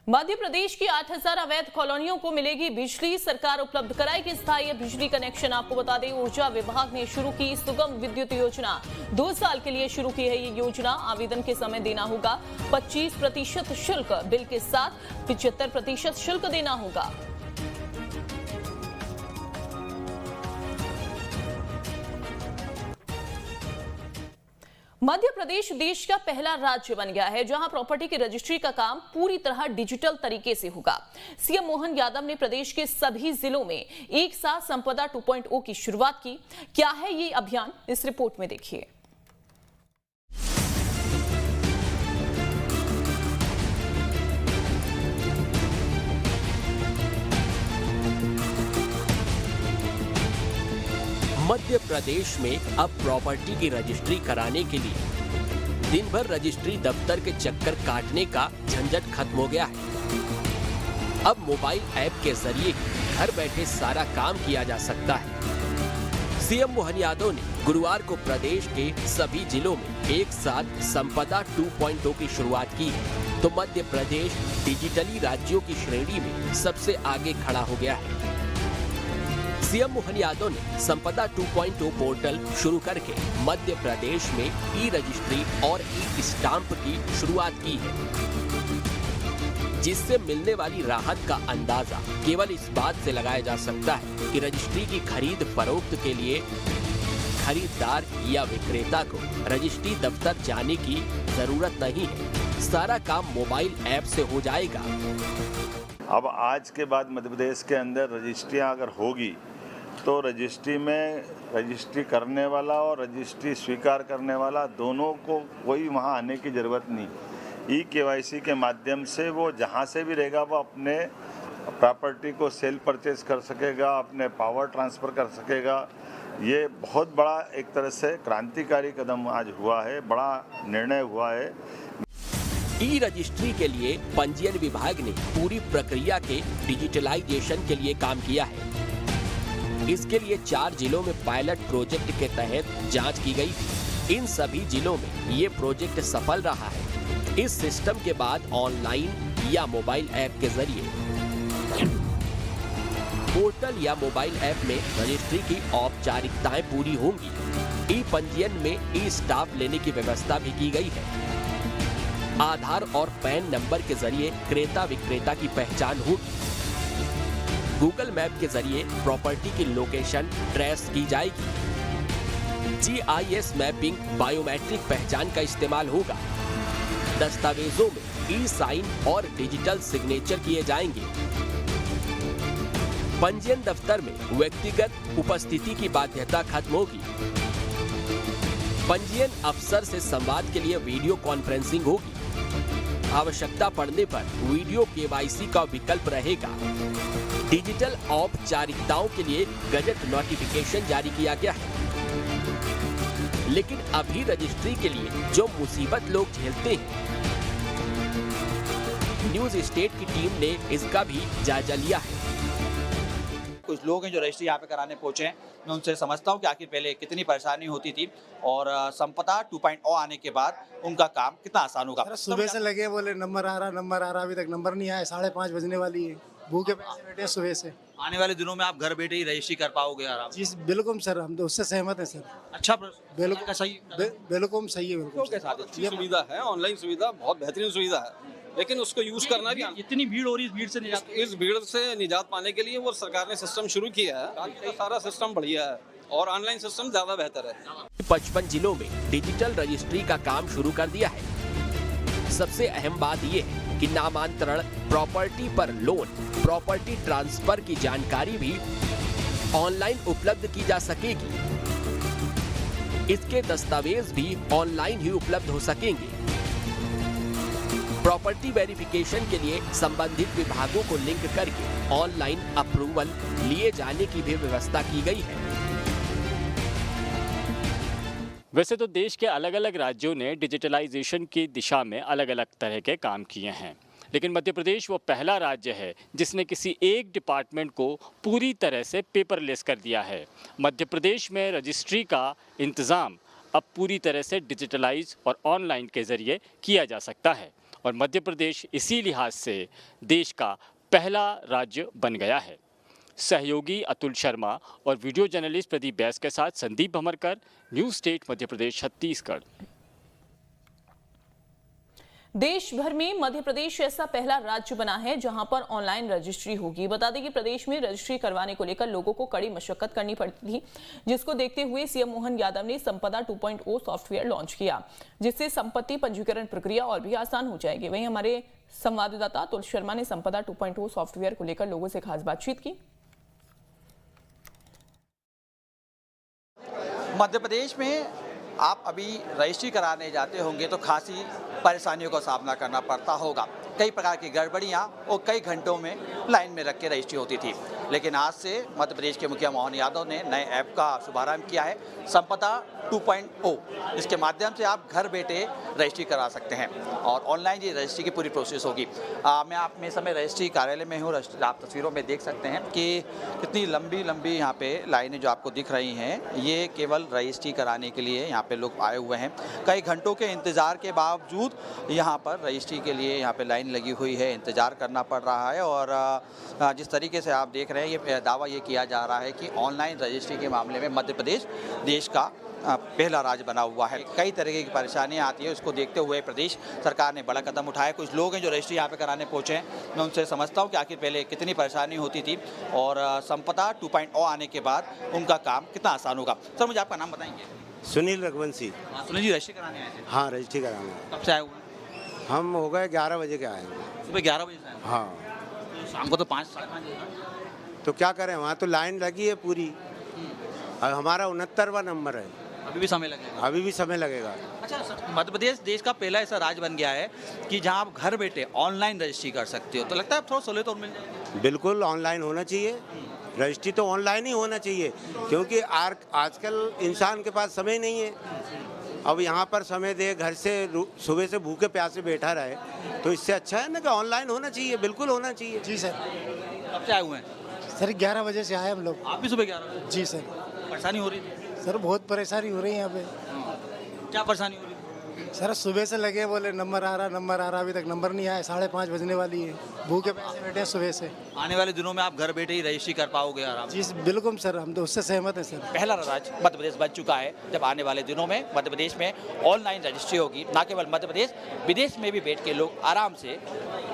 मध्य प्रदेश की 8,000 अवैध कॉलोनियों को मिलेगी बिजली। सरकार उपलब्ध कराएगी स्थायी बिजली कनेक्शन। आपको बता दें, ऊर्जा विभाग ने शुरू की सुगम विद्युत योजना। 2 साल के लिए शुरू की है ये योजना। आवेदन के समय देना होगा 25% शुल्क, बिल के साथ 75% शुल्क देना होगा। मध्य प्रदेश देश का पहला राज्य बन गया है जहां प्रॉपर्टी की रजिस्ट्री का काम पूरी तरह डिजिटल तरीके से होगा। सीएम मोहन यादव ने प्रदेश के सभी जिलों में एक साथ संपदा 2.0 की शुरुआत की। क्या है ये अभियान, इस रिपोर्ट में देखिए। मध्य प्रदेश में अब प्रॉपर्टी की रजिस्ट्री कराने के लिए दिन भर रजिस्ट्री दफ्तर के चक्कर काटने का झंझट खत्म हो गया है। अब मोबाइल ऐप के जरिए घर बैठे सारा काम किया जा सकता है। सीएम मोहन यादव ने गुरुवार को प्रदेश के सभी जिलों में एक साथ संपदा 2.0 की शुरुआत की है, तो मध्य प्रदेश डिजिटली राज्यों की श्रेणी में सबसे आगे खड़ा हो गया है। सीएम मोहन यादव ने संपदा 2.0 पोर्टल शुरू करके मध्य प्रदेश में ई रजिस्ट्री और ई स्टाम्प की शुरुआत की है, जिससे मिलने वाली राहत का अंदाजा केवल इस बात से लगाया जा सकता है कि रजिस्ट्री की खरीद फरोख्त के लिए खरीदार या विक्रेता को रजिस्ट्री दफ्तर जाने की जरूरत नहीं है। सारा काम मोबाइल ऐप से हो जाएगा। अब आज के बाद मध्य प्रदेश के अंदर रजिस्ट्रियाँ अगर होगी तो रजिस्ट्री में रजिस्ट्री करने वाला और रजिस्ट्री स्वीकार करने वाला दोनों को कोई वहाँ आने की ज़रूरत नहीं। ई-केवाईसी के माध्यम से वो जहाँ से भी रहेगा वो अपने प्रॉपर्टी को सेल परचेज कर सकेगा, अपने पावर ट्रांसफ़र कर सकेगा। ये बहुत बड़ा एक तरह से क्रांतिकारी कदम आज हुआ है, बड़ा निर्णय हुआ है। ई रजिस्ट्री के लिए पंजीयन विभाग ने पूरी प्रक्रिया के डिजिटलाइजेशन के लिए काम किया है। इसके लिए 4 जिलों में पायलट प्रोजेक्ट के तहत जांच की गई थी। इन सभी जिलों में ये प्रोजेक्ट सफल रहा है। इस सिस्टम के बाद ऑनलाइन या मोबाइल ऐप के जरिए पोर्टल या मोबाइल ऐप में रजिस्ट्री की औपचारिकताएं पूरी होंगी। ई पंजीयन में ई स्टाम्प लेने की व्यवस्था भी की गई है। आधार और पैन नंबर के जरिए क्रेता विक्रेता की पहचान होगी। गूगल मैप के जरिए प्रॉपर्टी की लोकेशन ट्रेस की जाएगी। जीआईएस मैपिंग बायोमेट्रिक पहचान का इस्तेमाल होगा। दस्तावेजों में ई साइन और डिजिटल सिग्नेचर किए जाएंगे। पंजीयन दफ्तर में व्यक्तिगत उपस्थिति की बाध्यता खत्म होगी। पंजीयन अफसर से संवाद के लिए वीडियो कॉन्फ्रेंसिंग होगी। आवश्यकता पड़ने पर वीडियो केवाईसी का विकल्प रहेगा। डिजिटल औपचारिकताओं के लिए गजट नोटिफिकेशन जारी किया गया है। लेकिन अभी रजिस्ट्री के लिए जो मुसीबत लोग झेलते हैं, न्यूज स्टेट की टीम ने इसका भी जायजा लिया है। कुछ लोग हैं जो रजिस्ट्री यहाँ पे कराने पहुंचे हैं, मैं उनसे समझता हूँ कि आखिर पहले कितनी परेशानी होती थी और संपदा 2.0 आने के बाद उनका काम कितना आसान होगा। सुबह से लगे बोले नंबर आ रहा, अभी तक नंबर नहीं आया। 5:30 बजने वाली है, भूखे पैसे बैठे सुबह से। आने वाले दिनों में आप घर बैठे ही रजिस्ट्री कर पाओगे आराम से? जी बिल्कुल सर, हम तो उससे सहमत हैं सर। अच्छा, बिल्कुल सही, बिल्कुल सही है। बिल्कुल के साथ अच्छी सुविधा है, ऑनलाइन सुविधा बहुत बेहतरीन सुविधा है, लेकिन उसको यूज करना भी। इतनी भीड़ हो रही है, इस भीड़ से निजात पाने के लिए वो सरकार ने सिस्टम शुरू किया है। सारा सिस्टम बढ़िया है और ऑनलाइन सिस्टम ज्यादा बेहतर है। 55 जिलों में डिजिटल रजिस्ट्री का काम शुरू कर दिया है। सबसे अहम बात यह है कि नामांतरण, प्रॉपर्टी पर लोन, प्रॉपर्टी ट्रांसफर की जानकारी भी ऑनलाइन उपलब्ध की जा सकेगी। इसके दस्तावेज भी ऑनलाइन ही उपलब्ध हो सकेंगे। प्रॉपर्टी वेरिफिकेशन के लिए संबंधित विभागों को लिंक करके ऑनलाइन अप्रूवल लिए जाने की भी व्यवस्था की गई है। वैसे तो देश के अलग अलग राज्यों ने डिजिटलाइजेशन की दिशा में अलग अलग तरह के काम किए हैं, लेकिन मध्य प्रदेश वो पहला राज्य है जिसने किसी एक डिपार्टमेंट को पूरी तरह से पेपरलेस कर दिया है। मध्य प्रदेश में रजिस्ट्री का इंतज़ाम अब पूरी तरह से डिजिटलाइज और ऑनलाइन के ज़रिए किया जा सकता है और मध्य प्रदेश इसी लिहाज से देश का पहला राज्य बन गया है। सहयोगी अतुल शर्मा और वीडियो जर्नलिस्ट प्रदीप बैस के साथ संदीप भमरकर, न्यूज़ स्टेट मध्य प्रदेश, छत्तीसगढ़। देश भर में मध्य प्रदेश ऐसा पहला राज्य बना है जहां पर ऑनलाइन रजिस्ट्री होगी। बता दें कि प्रदेश में रजिस्ट्री करवाने को लेकर लोगों को कड़ी मशक्कत करनी पड़ती थी, जिसको देखते हुए सीएम मोहन यादव ने संपदा 2.0 सॉफ्टवेयर लॉन्च किया, जिससे संपत्ति पंजीकरण प्रक्रिया और भी आसान हो जाएगी। वहीं हमारे संवाददाता अतुल शर्मा ने संपदा 2.0 सॉफ्टवेयर को लेकर लोगों से खास बातचीत की। मध्य प्रदेश में आप अभी रजिस्ट्री कराने जाते होंगे तो खासी परेशानियों का सामना करना पड़ता होगा। कई प्रकार की गड़बड़ियां और कई घंटों में लाइन में रख के रजिस्ट्री होती थी, लेकिन आज से मध्य प्रदेश के मुखिया मोहन यादव ने नए ऐप का शुभारंभ किया है, संपदा 2.0। इसके माध्यम से आप घर बैठे रजिस्ट्री करा सकते हैं और ऑनलाइन ये रजिस्ट्री की पूरी प्रोसेस होगी। मैं आप में समय रजिस्ट्री कार्यालय में हूँ। आप तस्वीरों में देख सकते हैं कि कितनी लंबी लंबी यहाँ पे लाइनें जो आपको दिख रही हैं, ये केवल रजिस्ट्री कराने के लिए यहाँ पे लोग आए हुए हैं। कई घंटों के इंतज़ार के बावजूद यहाँ पर रजिस्ट्री के लिए यहाँ पे लाइन लगी हुई है, इंतज़ार करना पड़ रहा है। और जिस तरीके से आप देख रहे हैं, ये दावा ये किया जा रहा है कि ऑनलाइन रजिस्ट्री के मामले में मध्य प्रदेश देश का पहला राज्य बना हुआ है। कई तरह की परेशानियां आती है, उसको देखते हुए प्रदेश सरकार ने बड़ा कदम उठाया। कुछ लोग हैं जो रजिस्ट्री यहाँ पे कराने पहुँचे हैं, मैं उनसे समझता हूँ कि आखिर पहले कितनी परेशानी होती थी और संपदा 2.0 आने के बाद उनका काम कितना आसान होगा। सर, मुझे आपका नाम बताएंगे? सुनील रघुवंशी। सुनील जी, रजिस्ट्री कराने आए थे? हाँ, रजिस्ट्री कराना। कब से आए हुए हैं? हम हो गए 11 बजे के आए हैं। सुबह 11 बजे से आए? हाँ। तो शाम को तो 5 साढ़े 5 बजे। तो क्या करें, वहाँ तो लाइन लगी है पूरी। अब हमारा 69वां नंबर है। अभी भी समय लगेगा? अभी भी समय लगेगा। अच्छा सर, मध्य प्रदेश देश का पहला ऐसा राज्य बन गया है कि जहां आप घर बैठे ऑनलाइन रजिस्ट्री कर सकते हो, तो लगता है थोड़ा सहूलियत और मिल जाएगी? बिल्कुल ऑनलाइन होना चाहिए। रजिस्ट्री तो ऑनलाइन ही होना चाहिए, क्योंकि आजकल इंसान के पास समय नहीं है। अब यहाँ पर समय दे, घर से सुबह से भूखे प्यासे बैठा रहे, तो इससे अच्छा है ना कि ऑनलाइन होना चाहिए। बिल्कुल होना चाहिए। जी सर। कब से आए हुए हैं? सर 11 बजे से आए हम लोग। आप भी सुबह 11 बजे? जी सर। परेशानी हो रही थी? सर बहुत परेशानी हो रही है यहाँ पे। क्या परेशानी हो रही थी? सर सुबह से लगे, बोले नंबर आ रहा, अभी तक नंबर नहीं आया। 5:30 बजने वाली है, भूखे प्यासे बैठे हैं सुबह से। आने वाले दिनों में आप घर बैठे ही रजिस्ट्री कर पाओगे आराम से? जी बिल्कुल सर, हम तो उससे सहमत हैं सर। पहला राज्य मध्य प्रदेश बन चुका है, जब आने वाले दिनों में मध्य प्रदेश में ऑनलाइन रजिस्ट्री होगी। न केवल मध्य प्रदेश, विदेश में भी बैठ के लोग आराम से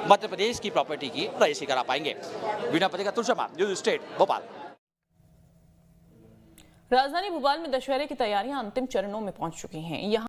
मध्य प्रदेश की प्रॉपर्टी की रजिस्ट्री करा पाएंगे। वीणा पत्रिका अतुल शर्मा, न्यूज़ स्टेट, भोपाल। राजधानी भोपाल में दशहरे की तैयारियां अंतिम चरणों में पहुंच चुकी हैं। यहाँ